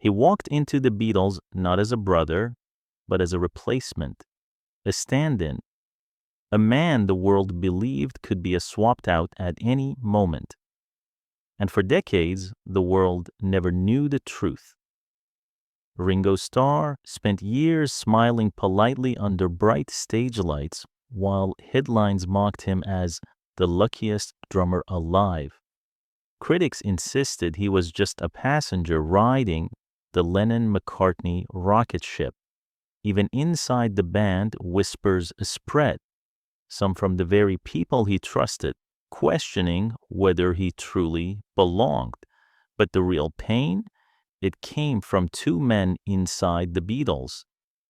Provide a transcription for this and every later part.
He walked into the Beatles not as a brother, but as a replacement, a stand-in, a man the world believed could be swapped out at any moment. And for decades, the world never knew the truth. Ringo Starr spent years smiling politely under bright stage lights while headlines mocked him as the luckiest drummer alive. Critics insisted he was just a passenger riding the Lennon-McCartney rocket ship. Even inside the band, whispers spread, some from the very people he trusted, questioning whether he truly belonged. But the real pain? It came from two men inside the Beatles,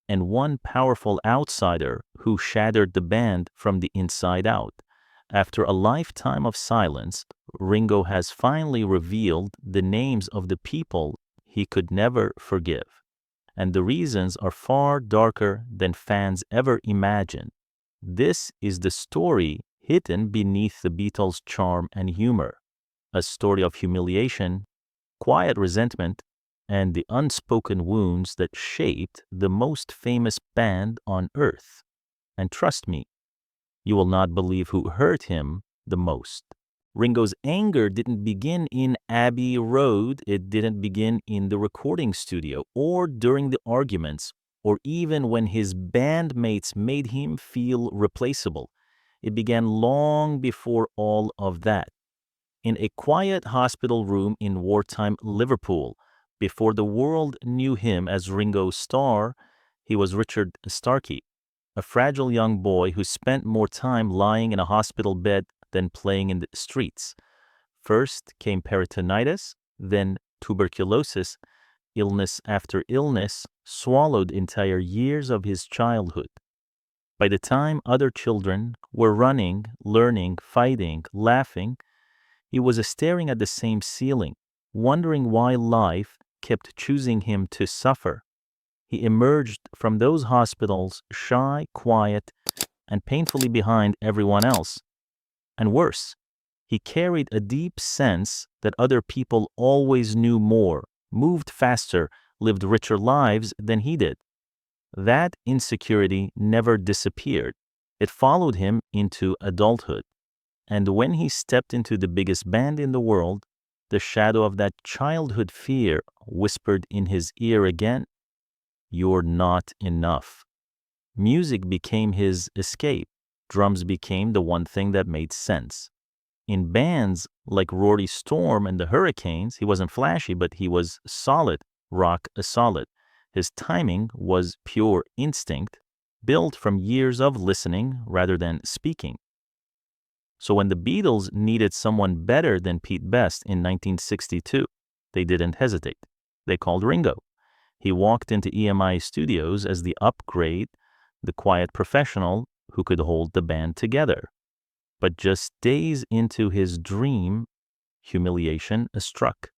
and one powerful outsider who shattered the band from the inside out. After a lifetime of silence, Ringo has finally revealed the names of the people he could never forgive. And the reasons are far darker than fans ever imagined. This is the story hidden beneath the Beatles' charm and humor, a story of humiliation, quiet resentment, and the unspoken wounds that shaped the most famous band on earth. And trust me, you will not believe who hurt him the most. Ringo's anger didn't begin in Abbey Road, it didn't begin in the recording studio, or during the arguments, or even when his bandmates made him feel replaceable. It began long before all of that. In a quiet hospital room in wartime Liverpool, before the world knew him as Ringo Starr, he was Richard Starkey, a fragile young boy who spent more time lying in a hospital bed than playing in the streets. First came peritonitis, then tuberculosis. Illness after illness swallowed entire years of his childhood. By the time other children were running, learning, fighting, laughing, he was staring at the same ceiling, wondering why life kept choosing him to suffer. He emerged from those hospitals shy, quiet, and painfully behind everyone else. And worse, he carried a deep sense that other people always knew more, moved faster, lived richer lives than he did. That insecurity never disappeared. It followed him into adulthood. And when he stepped into the biggest band in the world, the shadow of that childhood fear whispered in his ear again, "You're not enough." Music became his escape. Drums became the one thing that made sense. In bands like Rory Storm and the Hurricanes, he wasn't flashy, but he was solid, rock solid. His timing was pure instinct, built from years of listening rather than speaking. So when the Beatles needed someone better than Pete Best in 1962, they didn't hesitate. They called Ringo. He walked into EMI Studios as the upgrade, the quiet professional who could hold the band together. But just days into his dream, humiliation struck.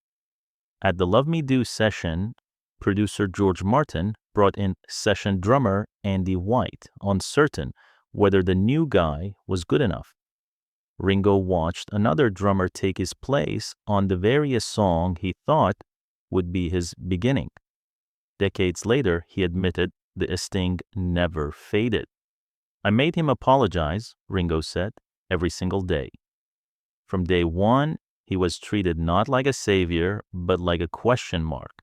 At the Love Me Do session, producer George Martin brought in session drummer Andy White, uncertain whether the new guy was good enough. Ringo watched another drummer take his place on the very song he thought would be his beginning. Decades later, he admitted the sting never faded. "I made him apologize," Ringo said, "every single day. From day one, he was treated not like a savior, but like a question mark.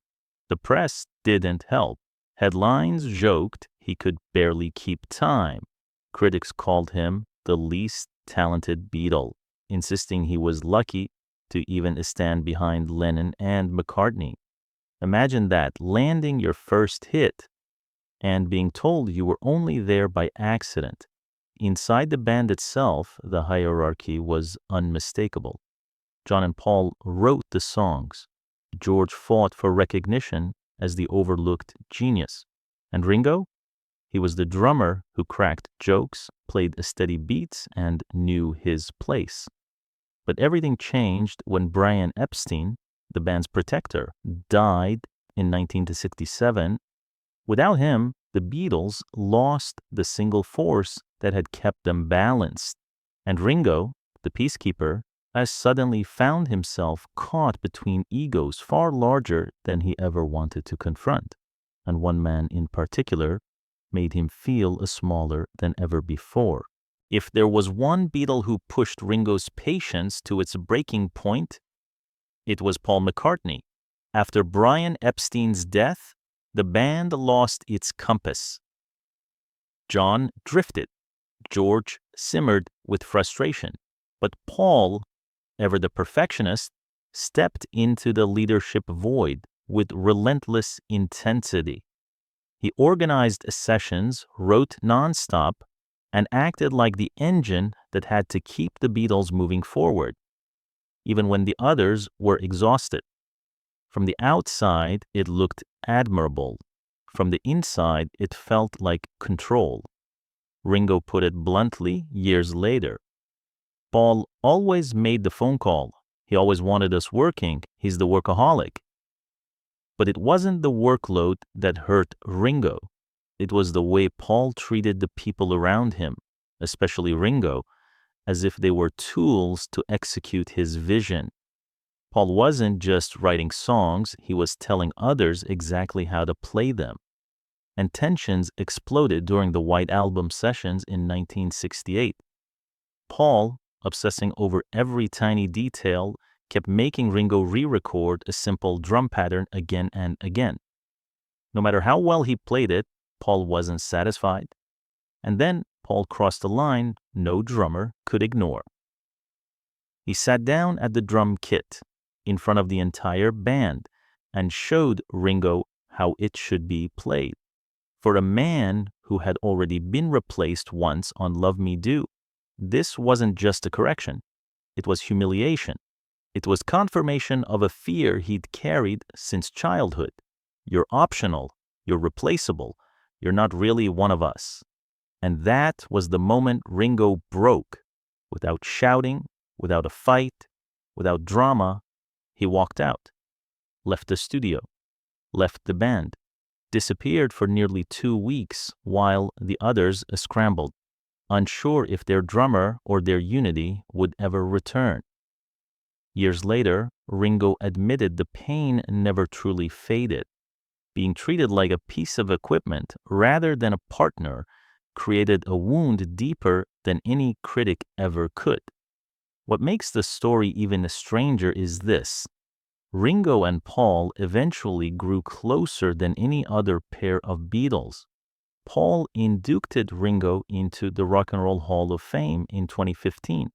The press didn't help. Headlines joked he could barely keep time. Critics called him the least talented Beatle, insisting he was lucky to even stand behind Lennon and McCartney. Imagine that, landing your first hit and being told you were only there by accident. Inside the band itself, the hierarchy was unmistakable. John and Paul wrote the songs. George fought for recognition as the overlooked genius. And Ringo? He was the drummer who cracked jokes, played steady beats, and knew his place. But everything changed when Brian Epstein, the band's protector, died in 1967. Without him, the Beatles lost the single force that had kept them balanced. And Ringo, the peacekeeper, as suddenly found himself caught between egos far larger than he ever wanted to confront, and one man in particular made him feel smaller than ever before. If there was one Beatle who pushed Ringo's patience to its breaking point, it was Paul McCartney. After Brian Epstein's death, the band lost its compass. John drifted. George simmered with frustration. But Paul, ever the perfectionist, stepped into the leadership void with relentless intensity. He organized sessions, wrote nonstop, and acted like the engine that had to keep the Beatles moving forward, even when the others were exhausted. From the outside, it looked admirable. From the inside, it felt like control. Ringo put it bluntly years later. Paul always made the phone call. He always wanted us working. He's the workaholic. But it wasn't the workload that hurt Ringo. It was the way Paul treated the people around him, especially Ringo, as if they were tools to execute his vision. Paul wasn't just writing songs, he was telling others exactly how to play them. And tensions exploded during the White Album sessions in 1968. Paul, obsessing over every tiny detail, kept making Ringo re-record a simple drum pattern again and again. No matter how well he played it, Paul wasn't satisfied. And then Paul crossed a line no drummer could ignore. He sat down at the drum kit in front of the entire band and showed Ringo how it should be played. For a man who had already been replaced once on Love Me Do, this wasn't just a correction. It was humiliation. It was confirmation of a fear he'd carried since childhood. You're optional. You're replaceable. You're not really one of us. And that was the moment Ringo broke. Without shouting, without a fight, without drama, he walked out, left the studio, left the band, disappeared for nearly 2 weeks while the others scrambled, unsure if their drummer or their unity would ever return. Years later, Ringo admitted the pain never truly faded. Being treated like a piece of equipment rather than a partner created a wound deeper than any critic ever could. What makes the story even stranger is this. Ringo and Paul eventually grew closer than any other pair of Beatles. Paul inducted Ringo into the Rock and Roll Hall of Fame in 2015.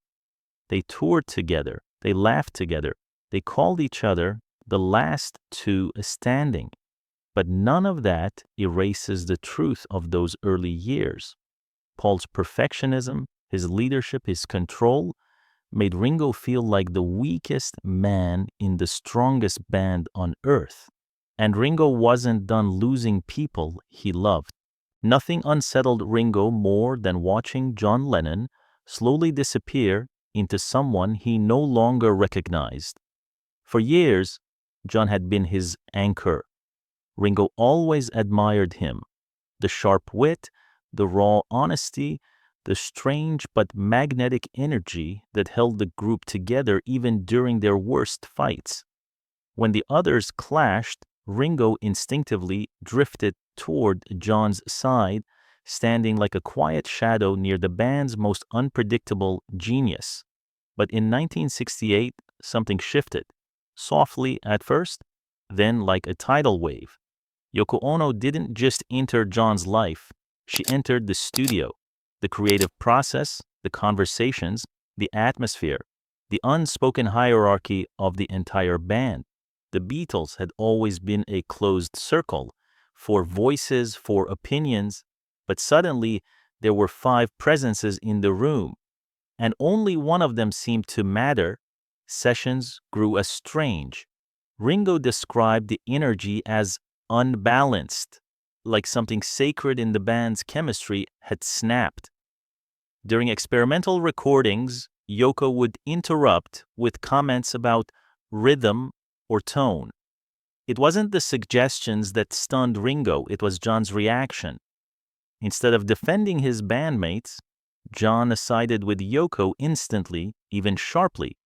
They toured together, they laughed together, they called each other the last two standing. But none of that erases the truth of those early years. Paul's perfectionism, his leadership, his control made Ringo feel like the weakest man in the strongest band on earth. And Ringo wasn't done losing people he loved. Nothing unsettled Ringo more than watching John Lennon slowly disappear into someone he no longer recognized. For years, John had been his anchor. Ringo always admired him. The sharp wit, the raw honesty, the strange but magnetic energy that held the group together even during their worst fights. When the others clashed, Ringo instinctively drifted toward John's side, standing like a quiet shadow near the band's most unpredictable genius. But in 1968, something shifted, softly at first, then like a tidal wave. Yoko Ono didn't just enter John's life, she entered the studio, the creative process, the conversations, the atmosphere, the unspoken hierarchy of the entire band. The Beatles had always been a closed circle, for voices, for opinions, but suddenly there were 5 presences in the room, and only one of them seemed to matter. Sessions grew strange. Ringo described the energy as unbalanced, like something sacred in the band's chemistry had snapped. During experimental recordings, Yoko would interrupt with comments about rhythm or tone. It wasn't the suggestions that stunned Ringo, it was John's reaction. Instead of defending his bandmates, John sided with Yoko instantly, even sharply.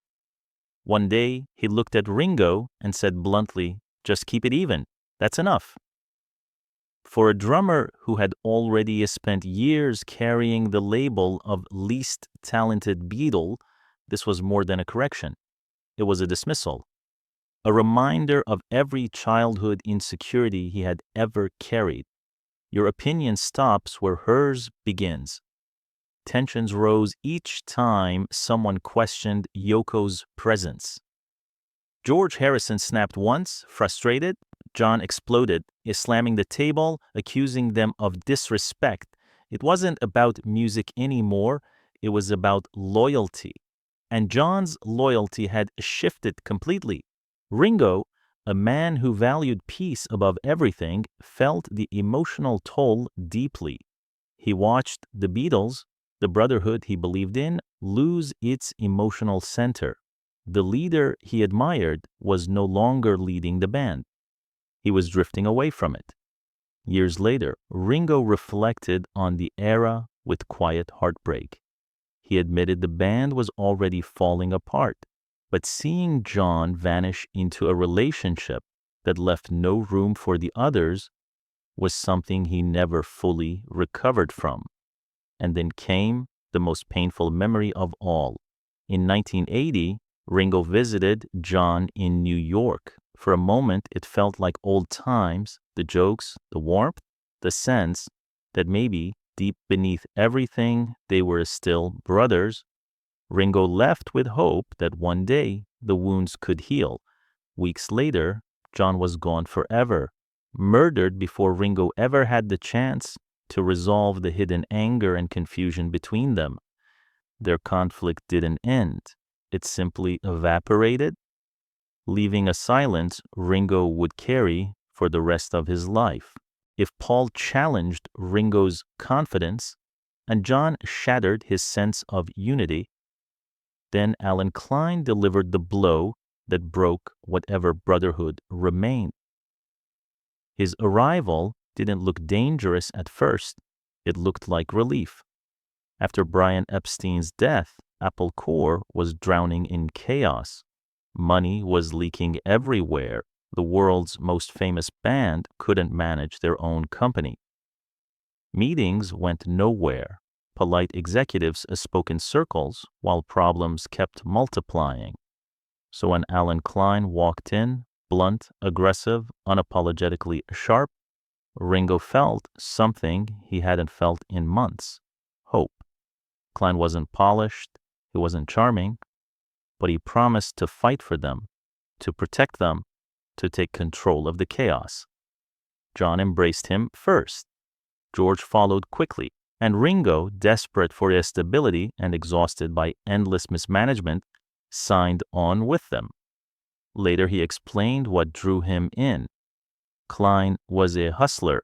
One day, he looked at Ringo and said bluntly, "Just keep it even. That's enough." For a drummer who had already spent years carrying the label of least talented Beatle, this was more than a correction. It was a dismissal, a reminder of every childhood insecurity he had ever carried. Your opinion stops where hers begins. Tensions rose each time someone questioned Yoko's presence. George Harrison snapped once, frustrated. John exploded, slamming the table, accusing them of disrespect. It wasn't about music anymore, it was about loyalty. And John's loyalty had shifted completely. Ringo, a man who valued peace above everything, felt the emotional toll deeply. He watched the Beatles, the brotherhood he believed in, lose its emotional center. The leader he admired was no longer leading the band. He was drifting away from it. Years later, Ringo reflected on the era with quiet heartbreak. He admitted the band was already falling apart, but seeing John vanish into a relationship that left no room for the others was something he never fully recovered from. And then came the most painful memory of all. In 1980, Ringo visited John in New York. For a moment, it felt like old times, the jokes, the warmth, the sense that maybe deep beneath everything, they were still brothers. Ringo left with hope that one day the wounds could heal. Weeks later, John was gone forever, murdered before Ringo ever had the chance to resolve the hidden anger and confusion between them. Their conflict didn't end. It simply evaporated, leaving a silence Ringo would carry for the rest of his life. If Paul challenged Ringo's confidence and John shattered his sense of unity, then Alan Klein delivered the blow that broke whatever brotherhood remained. His arrival didn't look dangerous at first. It looked like relief. After Brian Epstein's death, Apple Corps was drowning in chaos. Money was leaking everywhere. The world's most famous band couldn't manage their own company. Meetings went nowhere. Polite executives spoke in circles while problems kept multiplying. So when Alan Klein walked in, blunt, aggressive, unapologetically sharp, Ringo felt something he hadn't felt in months: hope. Klein wasn't polished, he wasn't charming, but he promised to fight for them, to protect them, to take control of the chaos. John embraced him first. George followed quickly, and Ringo, desperate for their stability and exhausted by endless mismanagement, signed on with them. Later he explained what drew him in. Klein was a hustler,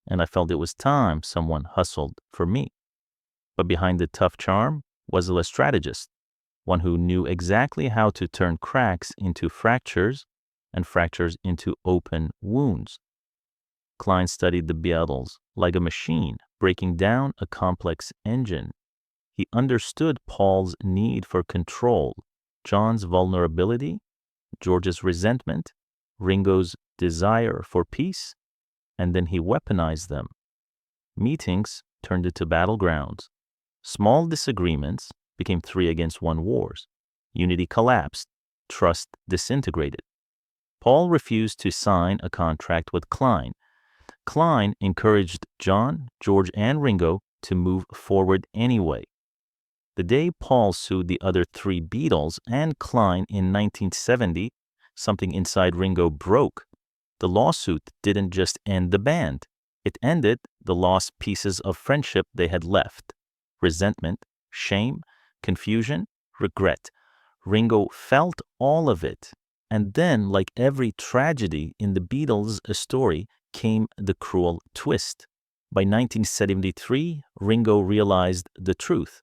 and I felt it was time someone hustled for me. But behind the tough charm was a strategist, one who knew exactly how to turn cracks into fractures and fractures into open wounds. Klein studied the Beatles like a machine, breaking down a complex engine. He understood Paul's need for control, John's vulnerability, George's resentment, Ringo's desire for peace, and then he weaponized them. Meetings turned into battlegrounds. Small disagreements became 3-against-1 wars. Unity collapsed. Trust disintegrated. Paul refused to sign a contract with Klein. Klein encouraged John, George, and Ringo to move forward anyway. The day Paul sued the other 3 Beatles and Klein in 1970, something inside Ringo broke. The lawsuit didn't just end the band. It ended the lost pieces of friendship they had left. Resentment, shame, confusion, regret. Ringo felt all of it. And then, like every tragedy in the Beatles' story, came the cruel twist. By 1973, Ringo realized the truth.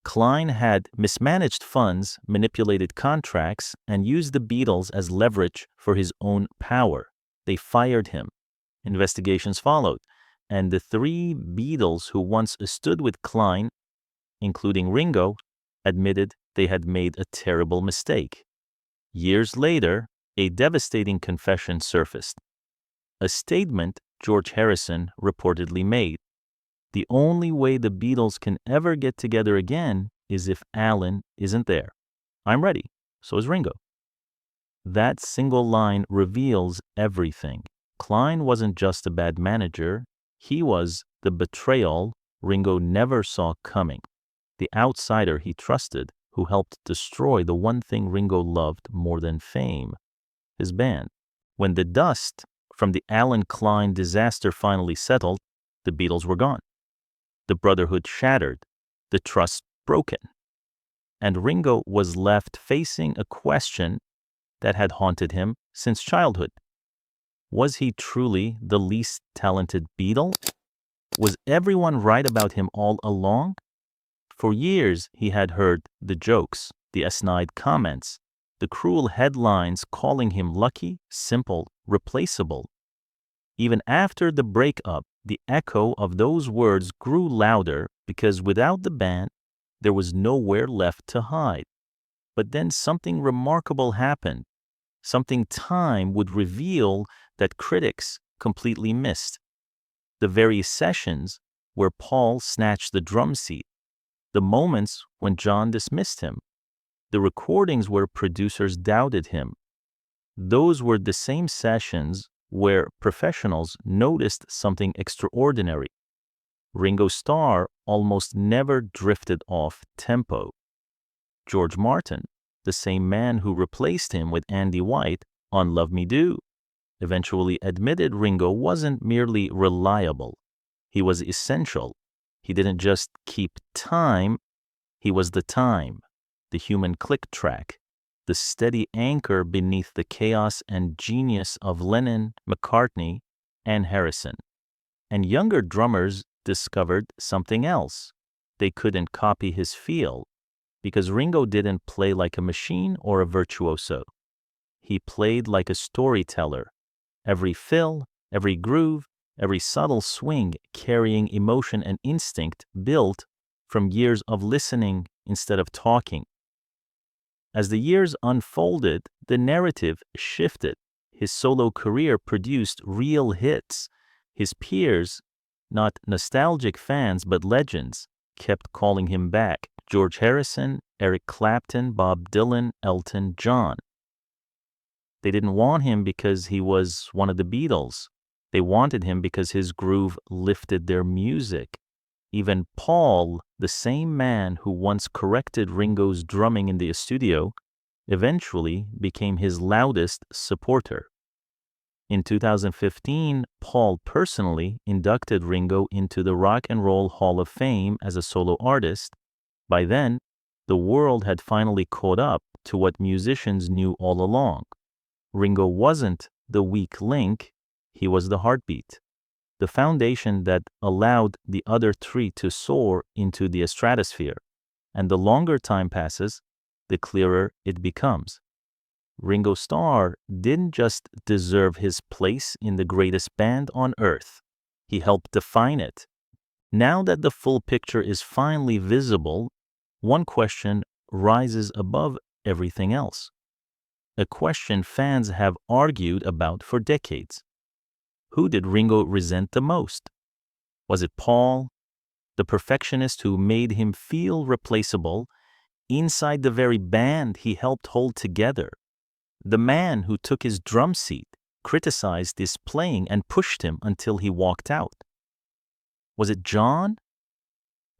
Klein had mismanaged funds, manipulated contracts, and used the Beatles as leverage for his own power. They fired him. Investigations followed, and the 3 Beatles who once stood with Klein, including Ringo, admitted they had made a terrible mistake. Years later, a devastating confession surfaced. A statement George Harrison reportedly made. The only way the Beatles can ever get together again is if Alan isn't there. I'm ready. So is Ringo. That single line reveals everything. Klein wasn't just a bad manager. He was the betrayal Ringo never saw coming. The outsider he trusted who helped destroy the one thing Ringo loved more than fame, his band. When the dust from the Alan Klein disaster finally settled, the Beatles were gone. The brotherhood shattered, the trust broken. And Ringo was left facing a question that had haunted him since childhood. Was he truly the least talented Beatle? Was everyone right about him all along? For years, he had heard the jokes, the snide comments, the cruel headlines calling him lucky, simple, replaceable. Even after the breakup, the echo of those words grew louder because without the band, there was nowhere left to hide. But then something remarkable happened, something time would reveal that critics completely missed. The very sessions where Paul snatched the drum seat, the moments when John dismissed him, the recordings where producers doubted him. Those were the same sessions where professionals noticed something extraordinary. Ringo Starr almost never drifted off tempo. George Martin, the same man who replaced him with Andy White on Love Me Do, eventually admitted Ringo wasn't merely reliable. He was essential. He didn't just keep time, he was the time, the human click track, the steady anchor beneath the chaos and genius of Lennon, McCartney, and Harrison. And younger drummers discovered something else. They couldn't copy his feel, because Ringo didn't play like a machine or a virtuoso. He played like a storyteller. Every fill, every groove, every subtle swing carrying emotion and instinct built from years of listening instead of talking. As the years unfolded, the narrative shifted. His solo career produced real hits. His peers, not nostalgic fans but legends, kept calling him back. George Harrison, Eric Clapton, Bob Dylan, Elton John. They didn't want him because he was one of the Beatles. They wanted him because his groove lifted their music. Even Paul, the same man who once corrected Ringo's drumming in the studio, eventually became his loudest supporter. In 2015, Paul personally inducted Ringo into the Rock and Roll Hall of Fame as a solo artist. By then, the world had finally caught up to what musicians knew all along. Ringo wasn't the weak link, he was the heartbeat, the foundation that allowed the other three to soar into the stratosphere. And the longer time passes, the clearer it becomes. Ringo Starr didn't just deserve his place in the greatest band on earth. He helped define it. Now that the full picture is finally visible, one question rises above everything else. A question fans have argued about for decades. Who did Ringo resent the most? Was it Paul, the perfectionist who made him feel replaceable inside the very band he helped hold together? The man who took his drum seat, criticized his playing, and pushed him until he walked out? Was it John,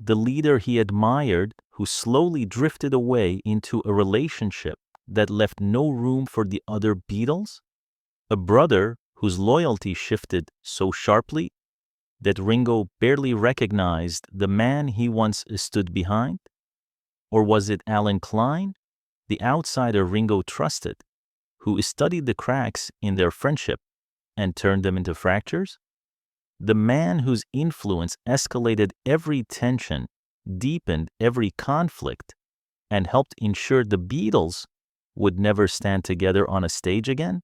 the leader he admired, who slowly drifted away into a relationship that left no room for the other Beatles? A brother whose loyalty shifted so sharply that Ringo barely recognized the man he once stood behind? Or was it Alan Klein, the outsider Ringo trusted, who studied the cracks in their friendship and turned them into fractures? The man whose influence escalated every tension, deepened every conflict, and helped ensure the Beatles would never stand together on a stage again?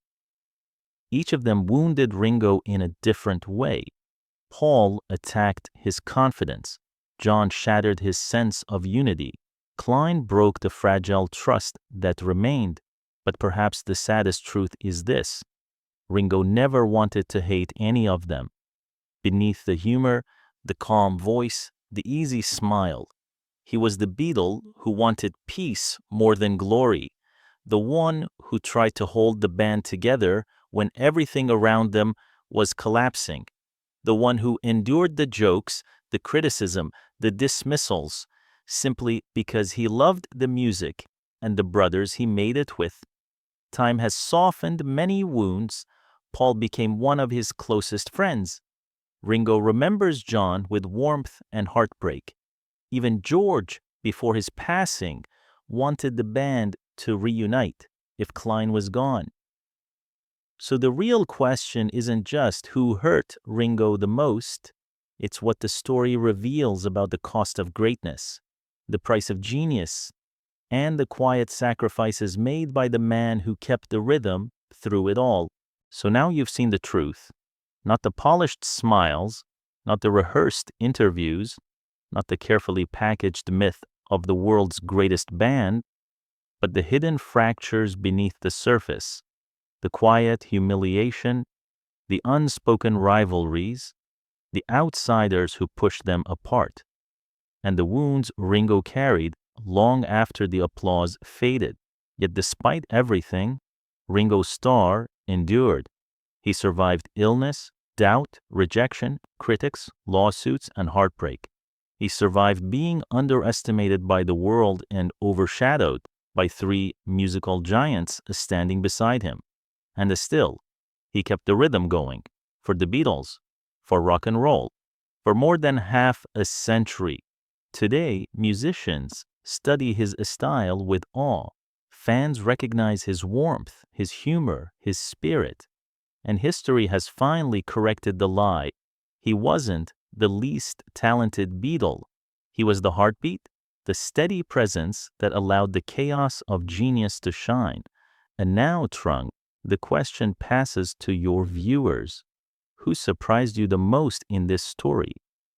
Each of them wounded Ringo in a different way. Paul attacked his confidence. John shattered his sense of unity. Klein broke the fragile trust that remained. But perhaps the saddest truth is this: Ringo never wanted to hate any of them. Beneath the humor, the calm voice, the easy smile, he was the Beatle who wanted peace more than glory, the one who tried to hold the band together when everything around them was collapsing, the one who endured the jokes, the criticism, the dismissals, simply because he loved the music and the brothers he made it with. Time has softened many wounds. Paul became one of his closest friends. Ringo remembers John with warmth and heartbreak. Even George, before his passing, wanted the band to reunite if Klein was gone. So the real question isn't just who hurt Ringo the most, it's what the story reveals about the cost of greatness, the price of genius, and the quiet sacrifices made by the man who kept the rhythm through it all. So now you've seen the truth, not the polished smiles, not the rehearsed interviews, not the carefully packaged myth of the world's greatest band, but the hidden fractures beneath the surface, the quiet humiliation, the unspoken rivalries, the outsiders who pushed them apart, and the wounds Ringo carried long after the applause faded. Yet despite everything, Ringo Starr endured. He survived illness, doubt, rejection, critics, lawsuits, and heartbreak. He survived being underestimated by the world and overshadowed by three musical giants standing beside him. And still, he kept the rhythm going for the Beatles, for rock and roll, for more than half a century. Today, musicians study his style with awe. Fans recognize his warmth, his humor, his spirit. And history has finally corrected the lie. He wasn't the least talented Beatle. He was the heartbeat, the steady presence that allowed the chaos of genius to shine. And now, Trung, the question passes to your viewers. Who surprised you the most in this story?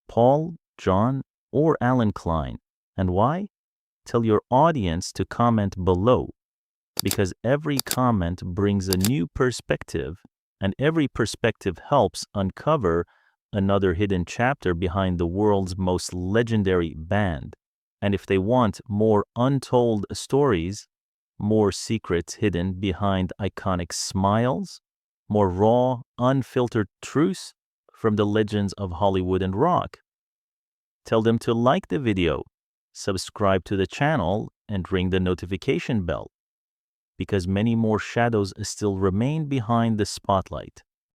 Paul, John, or Alan Klein? And why? Tell your audience to comment below, because every comment brings a new perspective, and every perspective helps uncover another hidden chapter behind the world's most legendary band. And if they want more untold stories, more secrets hidden behind iconic smiles, more raw, unfiltered truths from the legends of Hollywood and rock, tell them to like the video, subscribe to the channel, and ring the notification bell, because many more shadows still remain behind the spotlight.